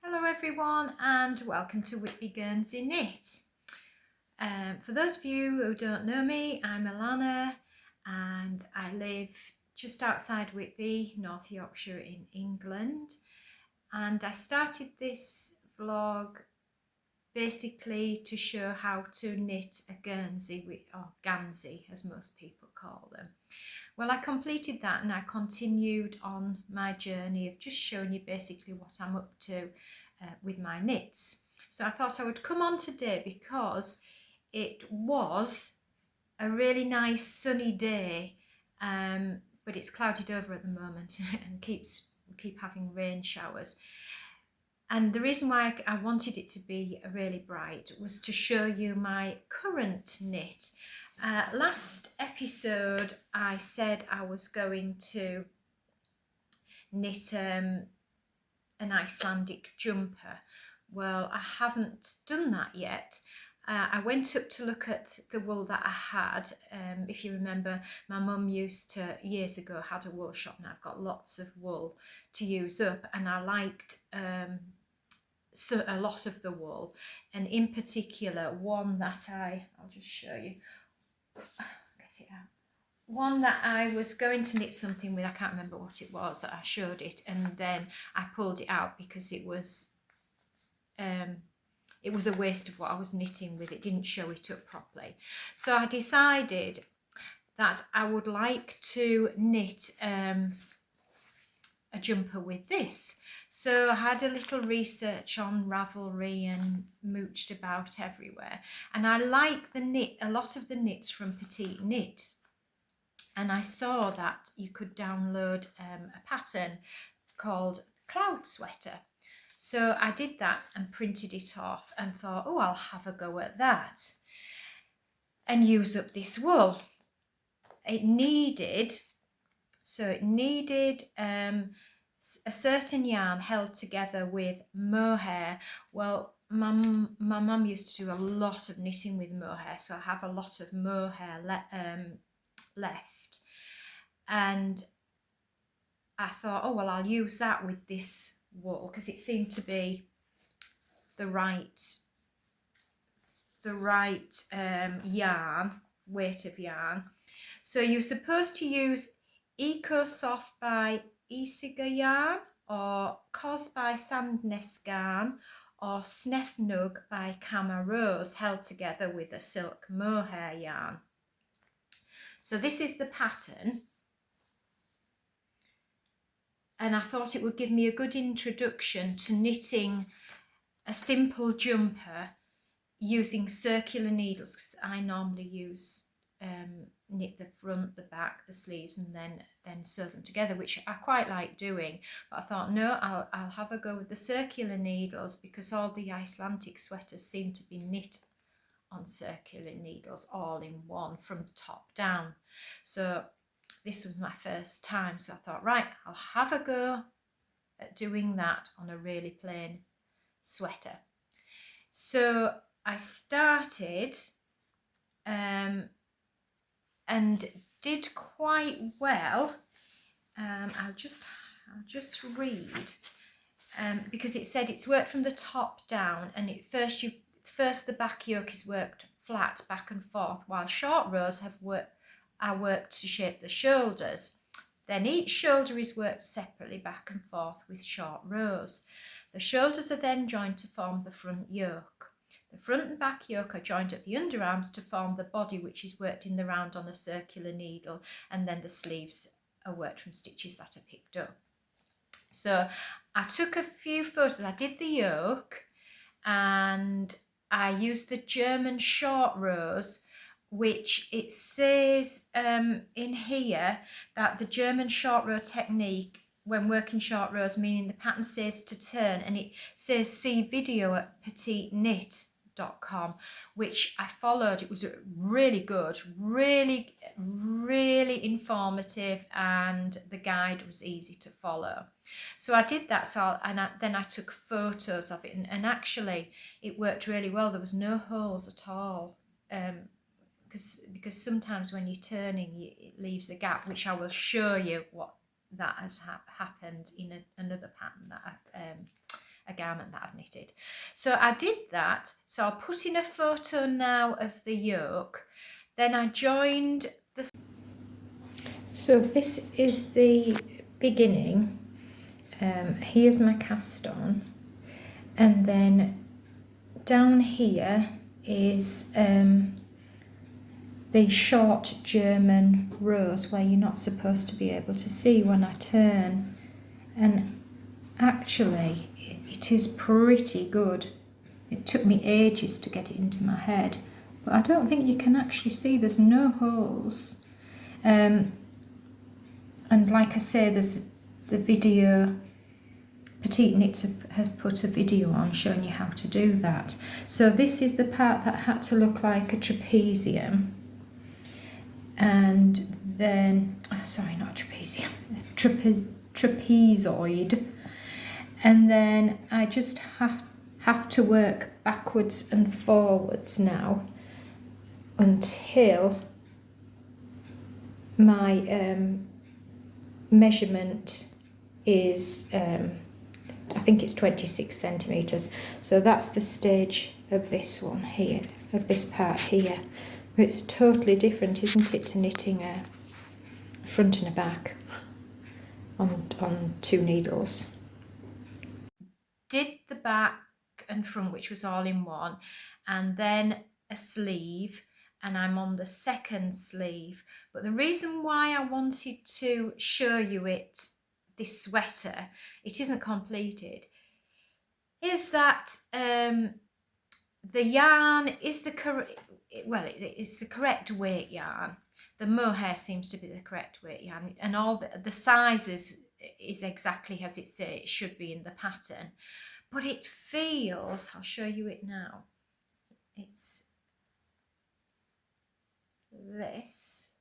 Hello everyone and welcome to Whitby Guernsey Knit. For those of you who don't know me, I'm Alana and I live just outside Whitby, North Yorkshire in England, and I started this vlog basically to show how to knit a Guernsey, or Guernsey as most people call them. Well, I completed that and I continued on my journey of just showing you basically what I'm up to with my knits. So I thought I would come on today because it was a really nice sunny day, but it's clouded over at the moment and keep having rain showers. And the reason why I wanted it to be really bright was to show you my current knit. Last episode I said I was going to knit an Icelandic jumper. Well, I haven't done that yet. I went up to look at the wool that I had. If you remember, my mum used to, years ago, had a wool shop, and I've got lots of wool to use up, and I liked so a lot of the wool, and in particular one that I'll just show you, get it out, one that I was going to knit something with. I can't remember what it was. I showed it and then I pulled it out because it was a waste of what I was knitting with. It didn't show it up properly. So I decided that I would like to knit a jumper with this. So I had a little research on Ravelry and mooched about everywhere, and I like the knit, a lot of the knits from Petite Knits, and I saw that you could download a pattern called Cloud Sweater. So I did that and printed it off and thought, oh, I'll have a go at that and use up this wool. It needed a certain yarn held together with mohair. Well, my mum used to do a lot of knitting with mohair, so I have a lot of mohair left, and I thought, oh well, I'll use that with this wool because it seemed to be the right yarn, weight of yarn. So you're supposed to use EcoSoft by Isiga yarn, or Cos by Sandnes yarn, or Snefnug by Kama Rose, held together with a silk mohair yarn. So this is the pattern, and I thought it would give me a good introduction to knitting a simple jumper using circular needles, because I normally use knit the front, the back, the sleeves, and then sew them together, which I quite like doing. But I thought, no, I'll have a go with the circular needles, because all the Icelandic sweaters seem to be knit on circular needles all in one from the top down. So this was my first time, so I thought, right, I'll have a go at doing that on a really plain sweater. So I started and did quite well. I'll just read, because it said it's worked from the top down, and first the back yoke is worked flat back and forth, while short rows are worked to shape the shoulders. Then each shoulder is worked separately back and forth with short rows. The shoulders are then joined to form the front yoke. The front and back yoke are joined at the underarms to form the body, which is worked in the round on a circular needle, and then the sleeves are worked from stitches that are picked up. So I took a few photos. I did the yoke, and I used the German short rows, which it says in here that the German short row technique, when working short rows, meaning the pattern says to turn, and it says see video at petiteknit.com, which I followed. It was really good, really informative, and the guide was easy to follow. So I did that, then I took photos of it, and actually it worked really well. There was no holes at all, because sometimes when you're turning, it leaves a gap, which I will show you what that has happened in another pattern that a garment that I've knitted. So I did that. So I'll put in a photo now of the yoke. Then I joined the... So this is the beginning. Here's my cast on. And then down here is the short German rows where you're not supposed to be able to see when I turn, and actually it is pretty good. It took me ages to get it into my head, but I don't think you can actually see, there's no holes, and like I say, there's the video, Petite Knits has put a video on showing you how to do that. So this is the part that had to look like a trapezium. And then, sorry, not trapezium, trapezoid. And then I just have to work backwards and forwards now until my measurement is, I think it's 26 centimetres. So that's the stage of this one here, of this part here. It's totally different, isn't it, to knitting a front and a back on 2 needles. Did the back and front, which was all in one, and then a sleeve, and I'm on the second sleeve. But the reason why I wanted to show you it, this sweater, it isn't completed, is that the yarn is the correct, well, it's the correct weight yarn. The mohair seems to be the correct weight yarn, and all the sizes is exactly as it should be in the pattern. But it feels, I'll show you it now, it's this.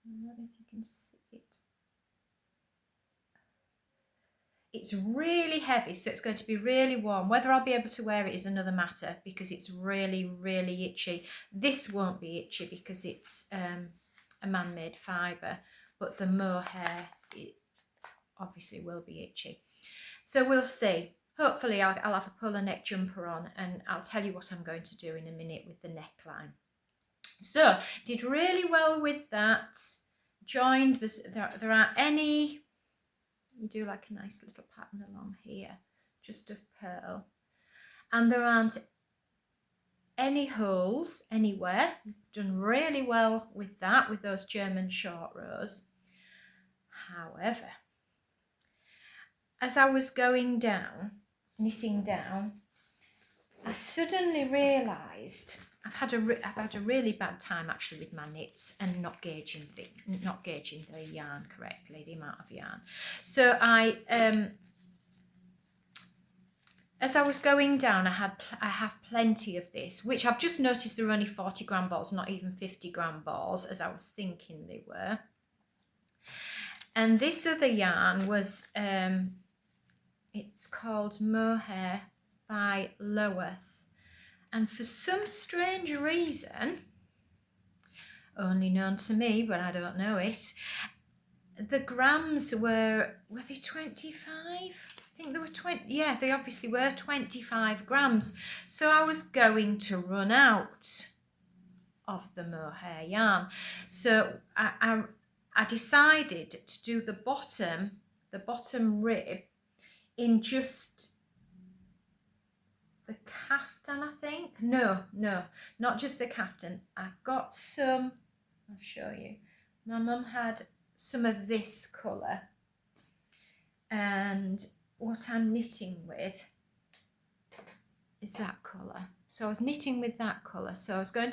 I don't know if you can see it. It's really heavy, so it's going to be really warm. Whether I'll be able to wear it is another matter, because it's really, really itchy. This won't be itchy because it's a man-made fibre, but the mohair, it obviously will be itchy. So we'll see. Hopefully I'll have a polo neck jumper on, and I'll tell you what I'm going to do in a minute with the neckline. So did really well with that. Joined this. There aren't any. You do like a nice little pattern along here, just of pearl, and there aren't any holes anywhere. Done really well with that, with those German short rows. However, as I was going down, knitting down, I suddenly realised I've had a really bad time actually with my knits and not gauging the yarn correctly, the amount of yarn. So I as I was going down, I have plenty of this, which I've just noticed there are only 40-gram balls, not even 50-gram balls, as I was thinking they were. And this other yarn was it's called Mohair by Loworth. And for some strange reason, only known to me, but I don't know it, the grams were they 25? I think they were 20, yeah, they obviously were 25 grams. So I was going to run out of the mohair yarn. So I decided to do the bottom rib in just the caftan, I think. No, not just the caftan. I've got some, I'll show you. My mum had some of this colour, and what I'm knitting with is that colour. So I was knitting with that colour, so I was going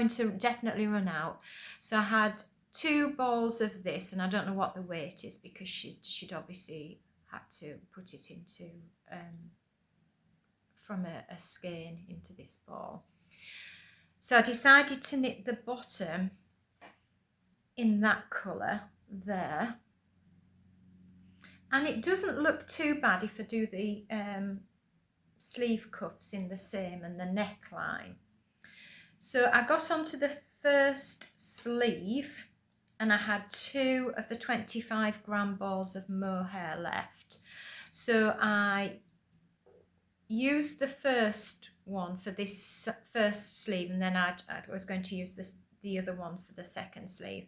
to definitely run out. So I had 2 balls of this, and I don't know what the weight is because she'd obviously had to put it into from a skein into this ball. So I decided to knit the bottom in that colour there, and it doesn't look too bad if I do the sleeve cuffs in the same and the neckline. So I got onto the first sleeve and I had 2 of the 25-gram balls of mohair left. So I used the first one for this first sleeve, and then I was going to use the other one for the second sleeve.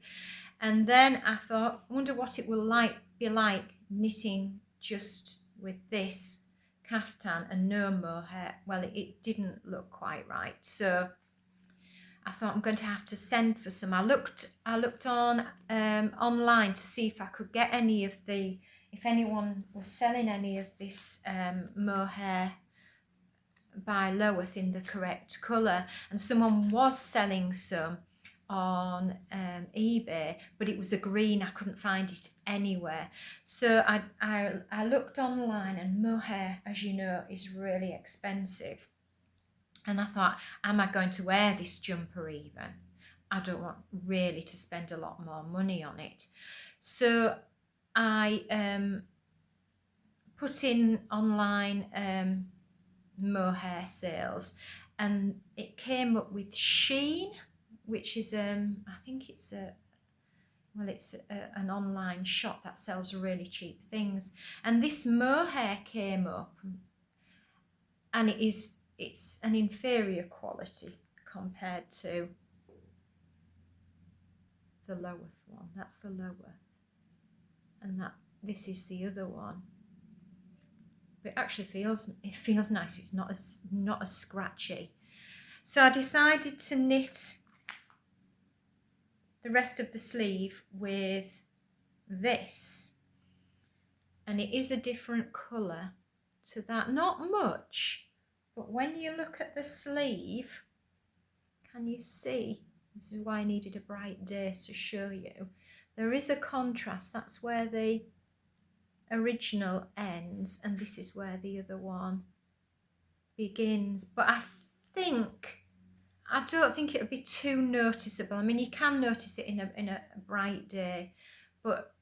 And then I thought, I wonder what it will be like knitting just with this caftan and no mohair. Well, it didn't look quite right, so I thought I'm going to have to send for some. I looked on online to see if I could get if anyone was selling any of this mohair by Loworth in the correct colour, and someone was selling some on eBay, but it was a green. I couldn't find it anywhere. So I looked online, and mohair, as you know, is really expensive. And I thought, am I going to wear this jumper even? I don't want really to spend a lot more money on it. So I put in online mohair sales, and it came up with Sheen, which is I think it's an online shop that sells really cheap things. And this mohair came up, and it's an inferior quality compared to the Loworth one. That's the Loworth, and this is the other one. But it actually feels nice. It's not as scratchy. So I decided to knit the rest of the sleeve with this, and it is a different colour to that. Not much, but when you look at the sleeve, can you see? This is why I needed a bright day to show you. There is a contrast. That's where the original ends, and this is where the other one begins. But I don't think it'll be too noticeable. I mean, you can notice it in a bright day, but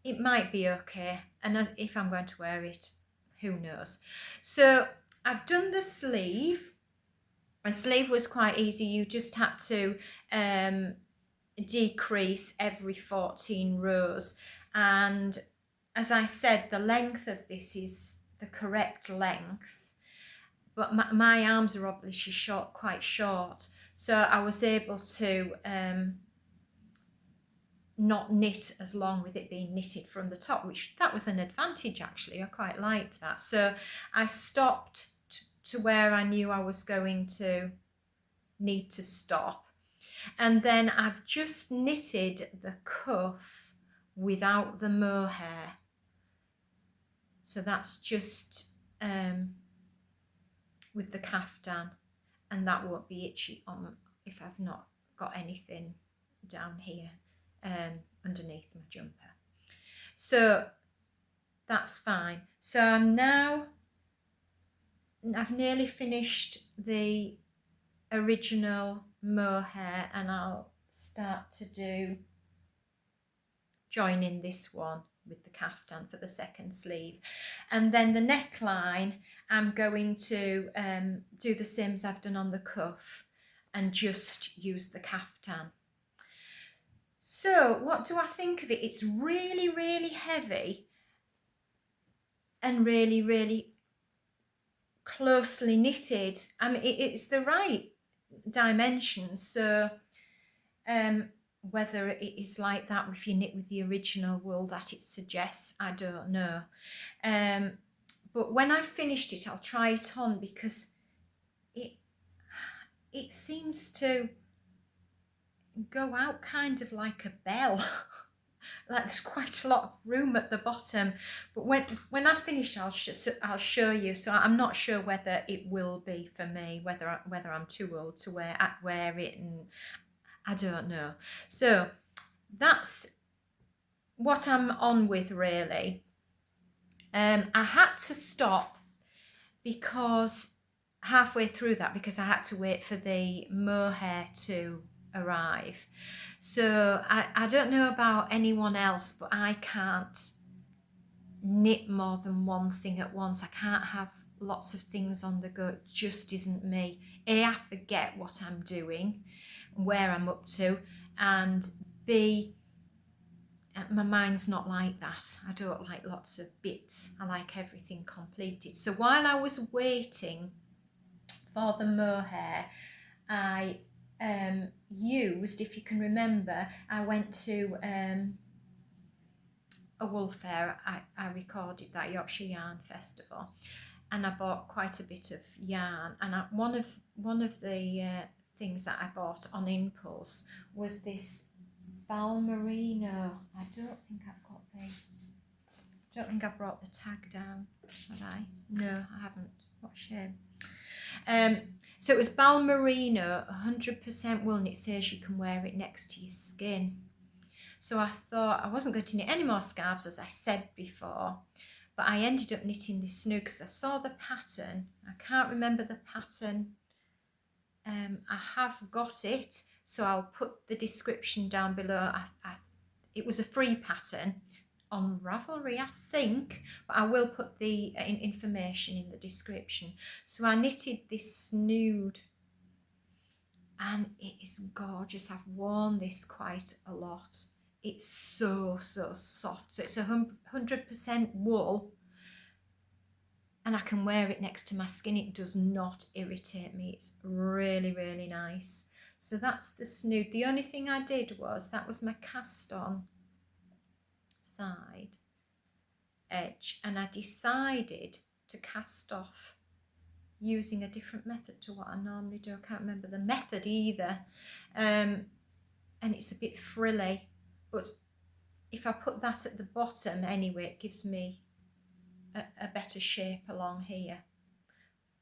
it might be okay. And if I'm going to wear it, who knows? So I've done the sleeve. A sleeve was quite easy. You just had to decrease every 14 rows. And as I said, the length of this is the correct length. But my arms are obviously quite short. So I was able to not knit as long with it being knitted from the top, that was an advantage actually. I quite liked that. So I stopped to where I knew I was going to need to stop. And then I've just knitted the cuff without the mohair. So that's just with the caftan, and that won't be itchy on if I've not got anything down here underneath my jumper. So that's fine. So I've nearly finished the original mohair, and I'll start to do joining this one with the caftan for the second sleeve. And then the neckline, I'm going to do the same as I've done on the cuff and just use the caftan. So what do I think of it? It's really, really heavy and really, really closely knitted. I mean, it's the right dimensions. So whether it is like that if you knit with the original wool that it suggests, I don't know. But when I've finished it, I'll try it on, because it seems to go out kind of like a bell. Like there's quite a lot of room at the bottom. But when I finish, I'll show you. So I'm not sure whether it will be for me, whether I'm too old to wear it, and I don't know. So that's what I'm on with, really. I had to stop because halfway through that, because I had to wait for the mohair to arrive. So I don't know about anyone else, but I can't knit more than one thing at once. I can't have lots of things on the go. It just isn't me. I forget what I'm doing, where I'm up to, and B, my mind's not like that. I don't like lots of bits. I like everything completed. So while I was waiting for the mohair, I used, if you can remember, I went to a wool fair. I recorded that, Yorkshire Yarn Festival, and I bought quite a bit of yarn. And one of the things that I bought on impulse was this Balmerino. I don't think I've brought the tag down, have I? No, I haven't. What a shame. So it was Balmerino, 100% wool, and it says you can wear it next to your skin. So I thought I wasn't going to knit any more scarves, as I said before, but I ended up knitting this snood because I saw the pattern. I can't remember the pattern. I have got it, so I'll put the description down below. It was a free pattern on Ravelry, I think, but I will put the information in the description. So I knitted this snood, and it is gorgeous. I've worn this quite a lot. It's so soft. So it's 100% wool, and I can wear it next to my skin. It does not irritate me. It's really, really nice. So that's the snood. The only thing I did was, that was my cast on side edge, and I decided to cast off using a different method to what I normally do. I can't remember the method either, and it's a bit frilly, but if I put that at the bottom anyway, it gives me a better shape along here.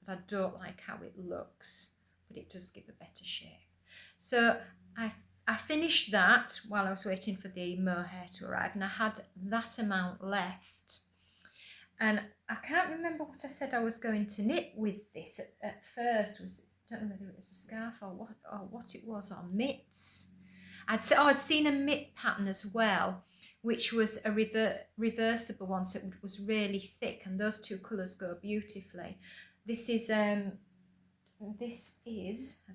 But I don't like how it looks, but it does give a better shape. So I finished that while I was waiting for the mohair to arrive, and I had that amount left. And I can't remember what I said I was going to knit with this at first. I don't know whether it was a scarf or what it was, or mitts. I'd seen a mitt pattern as well, which was a reversible one, so it was really thick, and those two colours go beautifully. This is I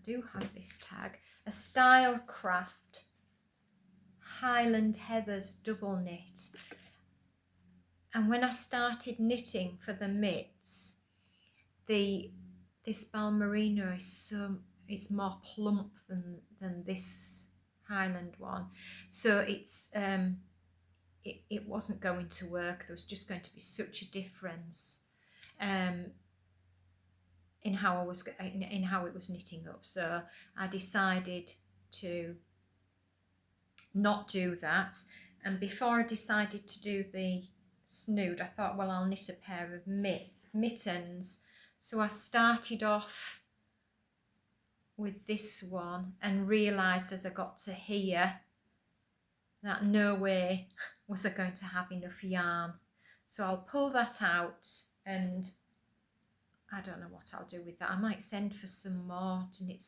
do have this tag, a Stylecraft Highland Heathers double knit. And when I started knitting for the mitts, this Balmerino it's more plump than this Highland one, so it wasn't going to work. There was just going to be such a difference in how it was knitting up. So I decided to not do that. And before I decided to do the snood, I thought, well, I'll knit a pair of mittens. So I started off with this one and realised as I got to here that no way was I going to have enough yarn. So I'll pull that out, and I don't know what I'll do with that. I might send for some more to knit,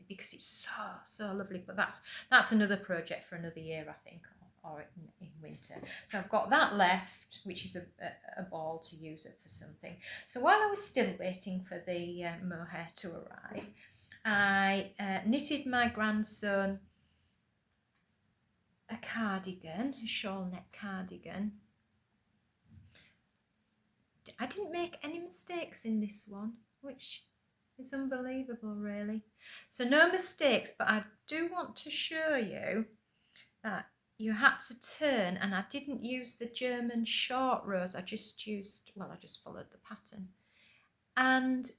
because it's so lovely. But that's another project for another year, I think, or in winter. So I've got that left, which is a ball to use it for something. So while I was still waiting for the mohair to arrive, I knitted my grandson a cardigan, a shawl neck cardigan. I didn't make any mistakes in this one, which is unbelievable, really. So no mistakes, but I do want to show you that you had to turn, and I didn't use the German short rows. I just followed the pattern. And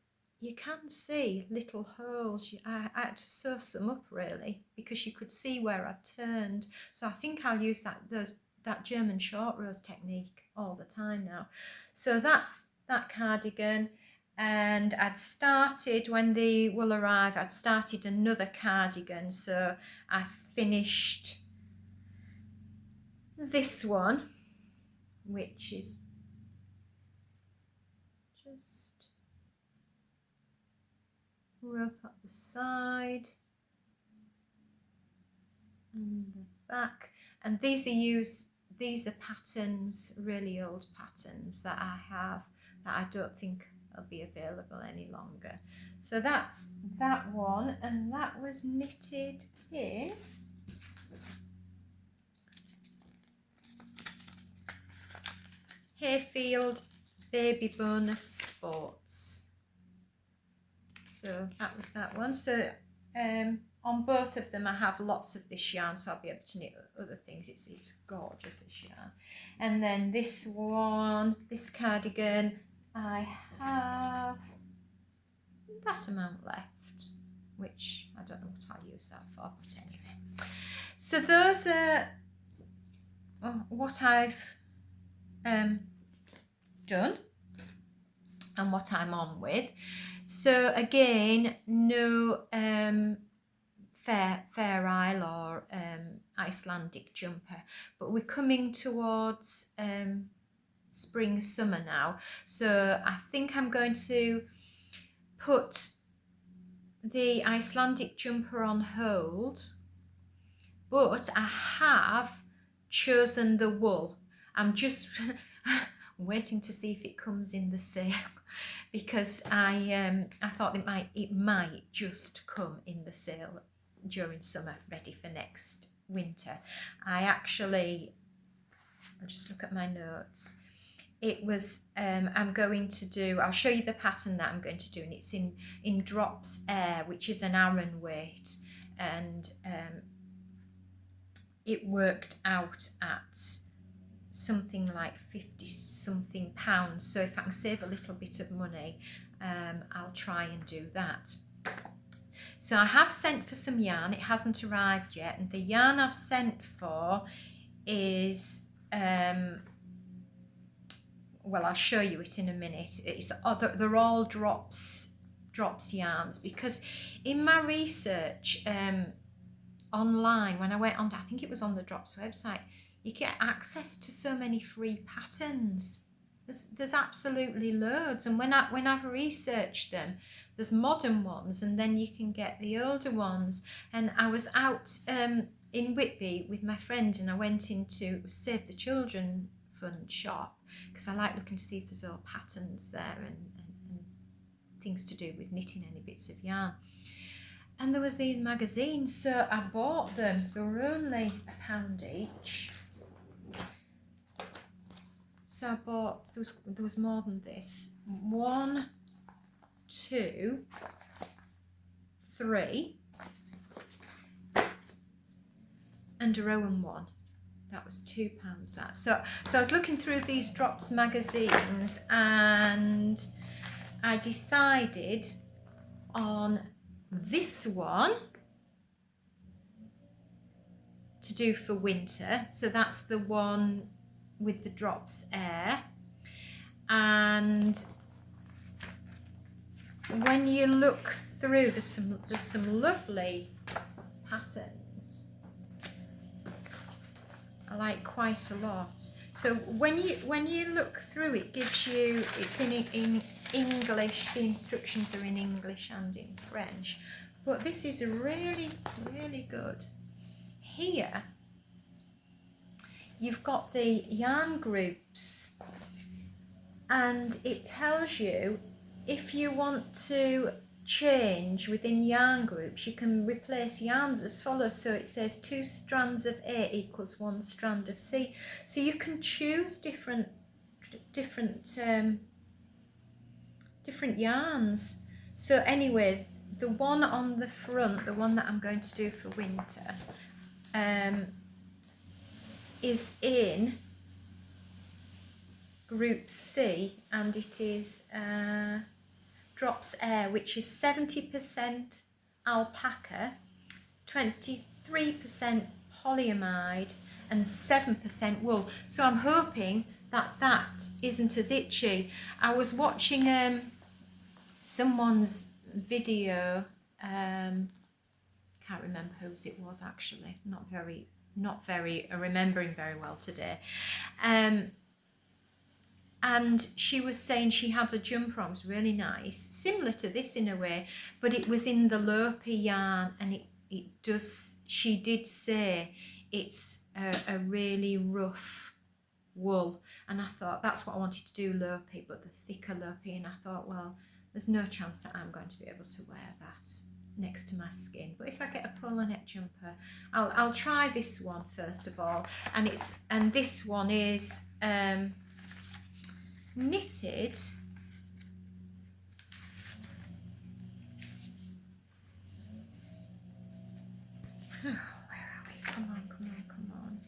you can see little holes. I had to sew some up, really, because you could see where I turned. So I think I'll use that German short rows technique all the time now. So that's that cardigan. And I'd started, when the wool arrived, I'd started another cardigan. So I finished this one, which is just rope up the side and the back. And these are patterns, really old patterns that I have, that I don't think will be available any longer. So that's that one, and that was knitted in Hayfield Baby Bonus Sports. So that was that one. So on both of them I have lots of this yarn, so I'll be able to knit other things. It's gorgeous, this yarn. And then this one, this cardigan, I have that amount left, which I don't know what I'll use that for, but anyway. So those are what I've done and what I'm on with. So again, no Fair Isle or Icelandic jumper, but we're coming towards spring summer now, so I think I'm going to put the Icelandic jumper on hold, but I have chosen the wool. I'm just waiting to see if it comes in the sale, because I thought it might just come in the sale during summer, ready for next winter. I'll just look at my notes. It was I'm going to do, I'll show you the pattern that I'm going to do, and it's in Drops Air, which is an Aran weight, and it worked out at something like 50 something pounds. So if I can save a little bit of money, I'll try and do that. So I have sent for some yarn. It hasn't arrived yet, and the yarn I've sent for is well, I'll show you it in a minute. They're all drops yarns, because in my research online, when I went on, I think it was on the Drops website, you get access to so many free patterns. There's absolutely loads, and when I've researched them, there's modern ones, and then you can get the older ones. And I was out in Whitby with my friend, and I went into Save the Children Fund shop, because I like looking to see if there's all patterns there and things to do with knitting any bits of yarn. And there was these magazines, so I bought them. They were only £1 each. So I bought, there was more than this. 1, 2, 3, and a Rowan one. That was £2 that. So I was looking through these Drops magazines, and I decided on this one to do for winter. So that's the one with the Drops Air. And when you look through, there's some lovely patterns. I like quite a lot. So when you look through, it gives you, it's in English, the instructions are in English and in French, but this is really, really good. Here you've got the yarn groups, and it tells you if you want to change within yarn groups, you can replace yarns as follows. So it says 2 strands of A equals 1 strand of C. So you can choose different yarns. So anyway, the one on the front, the one that I'm going to do for winter, is in group C, and it is Drops Air, which is 70% alpaca, 23% polyamide, and 7% wool. So I'm hoping that isn't as itchy. I was watching someone's video, can't remember whose it was actually, not very remembering very well today, and she was saying she had a jumper on, it was really nice, similar to this in a way, but it was in the Lopi yarn, and she did say it's a really rough wool, and I thought that's what I wanted to do, Lopi, but the thicker Lopi, and I thought, well, there's no chance that I'm going to be able to wear that next to my skin. But if I get a polo net jumper, I'll try this one first of all, and this one is knitted where are we? Come on, come on, come on.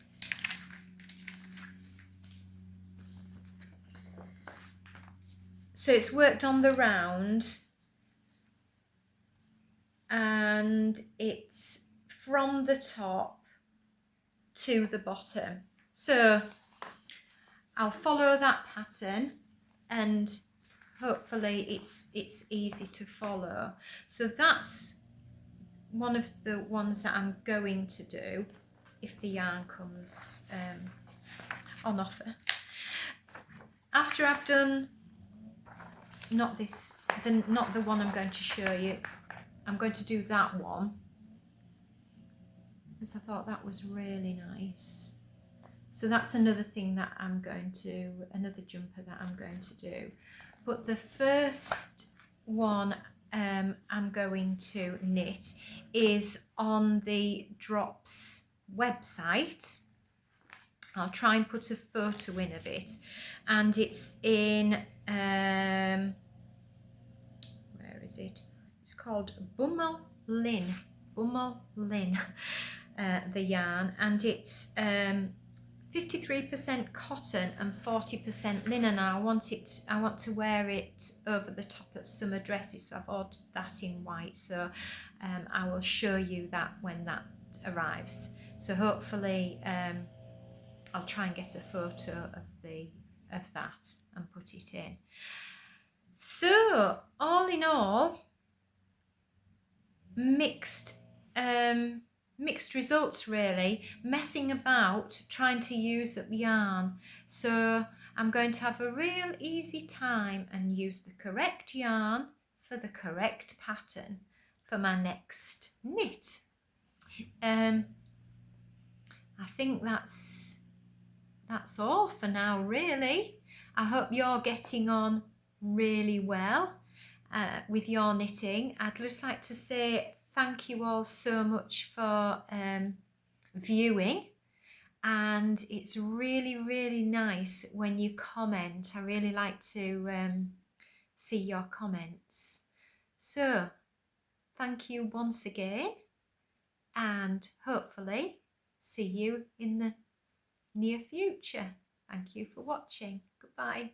So it's worked on the round, and it's from the top to the bottom. So I'll follow that pattern, and hopefully it's easy to follow. So that's one of the ones that I'm going to do if the yarn comes on offer. After I've done not the one I'm going to show you, I'm going to do that one because I thought that was really nice. So that's another thing that I'm going to, another jumper that I'm going to do. But the first one I'm going to knit is on the Drops website. I'll try and put a photo in of it, and it's in where is it? It's called Bummel Lin, the yarn, and it's 53% cotton and 40% linen. I want to wear it over the top of summer dresses, so I've ordered that in white. So I will show you that when that arrives. So hopefully I'll try and get a photo of that and put it in. So all in all, mixed results really, messing about trying to use up yarn. So I'm going to have a real easy time and use the correct yarn for the correct pattern for my next knit. I think that's all for now really. I hope you're getting on really well with your knitting. I'd just like to say thank you all so much for viewing, and it's really nice when you comment. I really like to see your comments. So thank you once again, and hopefully see you in the near future. Thank you for watching. Goodbye.